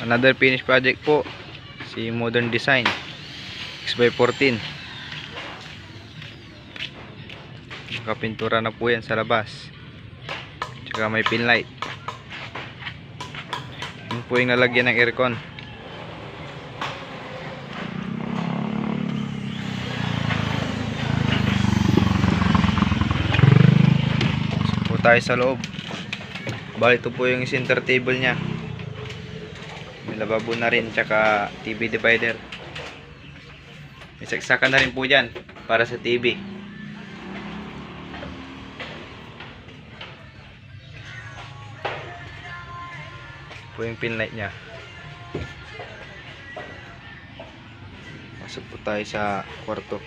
Another finished project po, si Modern Design X/14. Nakapintura na po yan sa labas, tsaka may pin light. Yun po yung lalagyan ng aircon. So po tayo sa loob. Bali, ito po yung center table nya. May lababo na rin, tsaka TV divider. May saksakan na rin po dyan para sa TV. Po yung pin light nya. Pasok po tayo sa kwarto.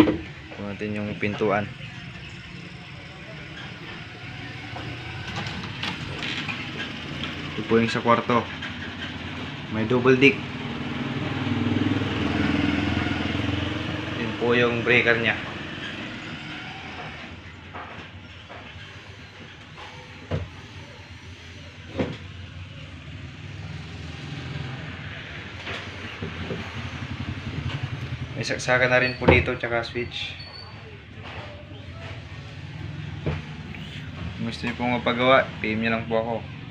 Ito natin yung pintuan. Ito po yung sa kwarto. May double dick. Yun po yung breaker nya. May saksakan na rin po dito, tsaka switch. Kung gusto niyo pong mapagawa, PM niyo lang po ako.